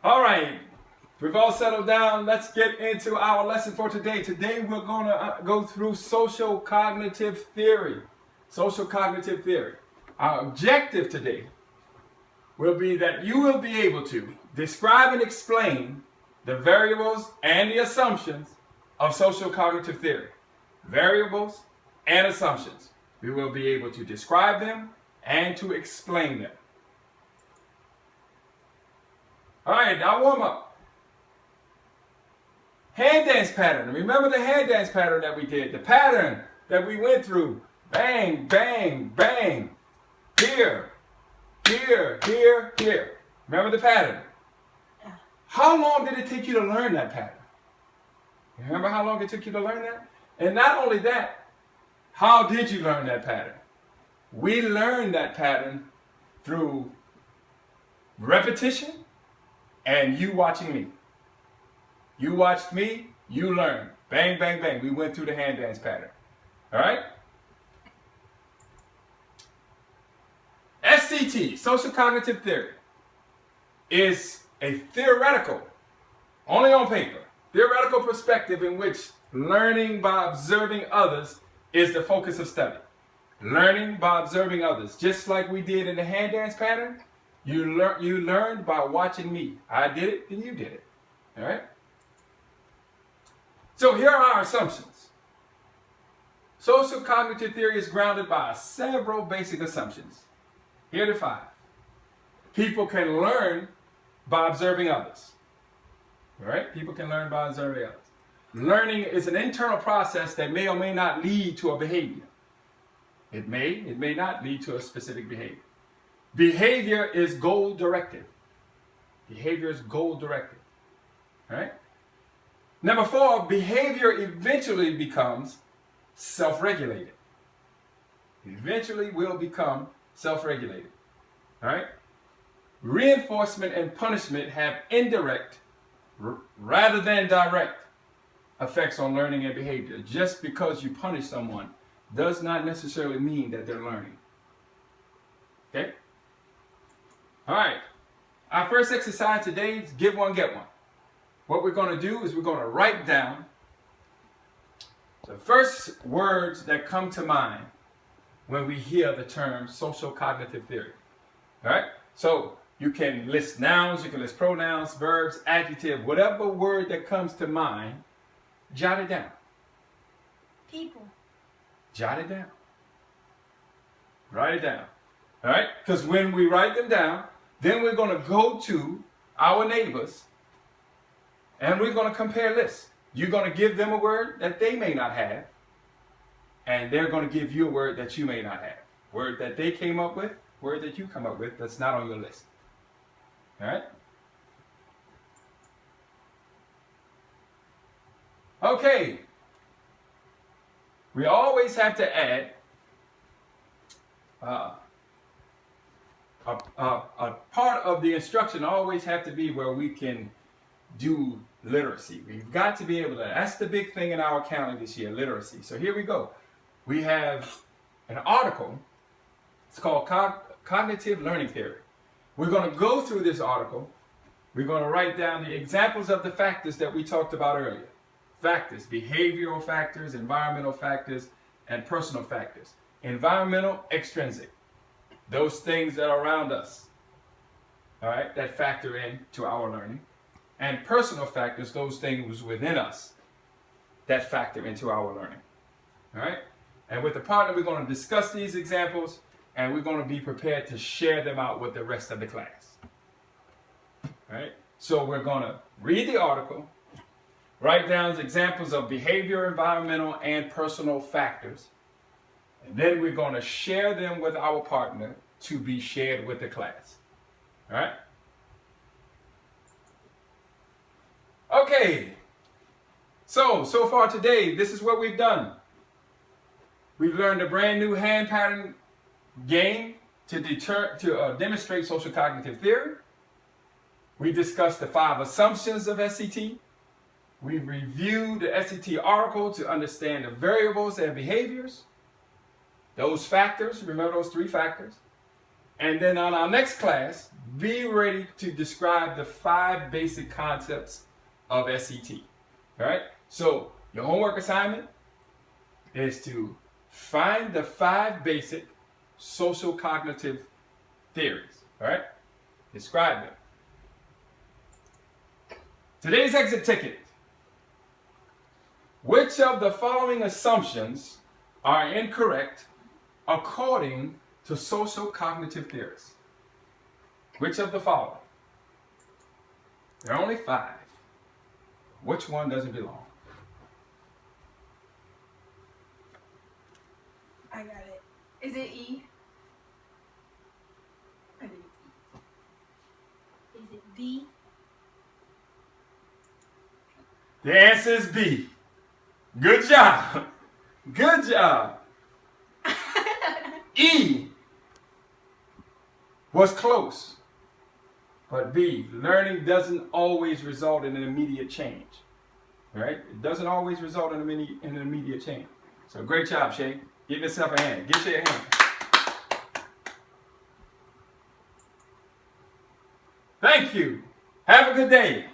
All right, we've all settled down. Let's get into our lesson for today. Today we're going to go through social cognitive theory. Social cognitive theory. Our objective today will be that you will be able to describe and explain the variables and the assumptions of social cognitive theory. Variables and assumptions. We will be able to describe them and to explain them. All right, now warm up. Hand dance pattern. Remember the hand dance pattern that we did? The pattern that we went through. Bang, bang, bang. Here, here, here, here. Remember the pattern? Yeah. How long did it take you to learn that pattern? Remember how long it took you to learn that? And not only that, how did you learn that pattern? We learned that pattern through repetition and you watching me. You watched me, you learned. Bang, bang, bang. We went through the hand dance pattern. All right? SCT, social cognitive theory, is a theoretical, only on paper, theoretical perspective in which learning by observing others is the focus of study. Learning by observing others, just like we did in the hand dance pattern. You learned by watching me. I did it, then you did it. All right? So here are our assumptions. Social cognitive theory is grounded by several basic assumptions. Here are the 5. People can learn by observing others. All right? People can learn by observing others. Learning is an internal process that may or may not lead to a behavior. It may not lead to a specific behavior. Behavior is goal-directed. Behavior is goal-directed. All right? Number 4, behavior eventually becomes self-regulated. Eventually will become self-regulated. All right? Reinforcement and punishment have indirect rather than direct effects on learning and behavior. Just because you punish someone does not necessarily mean that they're learning. Okay? All right. Our first exercise today is give one, get one. What we're going to do is we're going to write down the first words that come to mind when we hear the term social cognitive theory. All right? So you can list nouns, you can list pronouns, verbs, adjective, whatever word that comes to mind, jot it down. People. Jot it down. Write it down. All right? Because when we write them down, then we're going to go to our neighbors and we're going to compare lists. You're going to give them a word that they may not have, and they're going to give you a word that you may not have. Word that they came up with, word that you come up with that's not on your list. All right? Okay. We always have to add a part of the instruction always have to be where we can do literacy. We've got to be able to, that's the big thing in our county this year, literacy. So here we go. We have an article. It's called Cognitive Learning Theory. We're going to go through this article. We're going to write down the examples of the factors that we talked about earlier. Factors, behavioral factors, environmental factors, and personal factors. Environmental, extrinsic. Those things that are around us, all right, that factor into our learning. And personal factors, those things within us that factor into our learning. All right? And with the partner, we're going to discuss these examples and we're going to be prepared to share them out with the rest of the class. All right? So we're going to read the article, write down examples of behavior, environmental, and personal factors. And then we're going to share them with our partner to be shared with the class. All right? Okay. So far today, this is what we've done. We've learned a brand new hand pattern game to demonstrate social cognitive theory. We discussed the 5 assumptions of SCT. We reviewed the SCT article to understand the variables and behaviors. Those factors, remember those 3 factors. And then on our next class, be ready to describe the 5 basic concepts of SCT. All right? So your homework assignment is to find the 5 basic social cognitive theories. All right? Describe them. Today's exit ticket. Which of the following assumptions are incorrect according to social cognitive theories? Which of the following? There are only 5. Which one doesn't belong? I got it. Is it E? I think it's E. Is it B? The answer is B. Good job. Good job. E was close. But B, learning doesn't always result in an immediate change. Right? It doesn't always result in an immediate change. So great job, Shay. Give yourself a hand. Give Shay a hand. Thank you. Have a good day.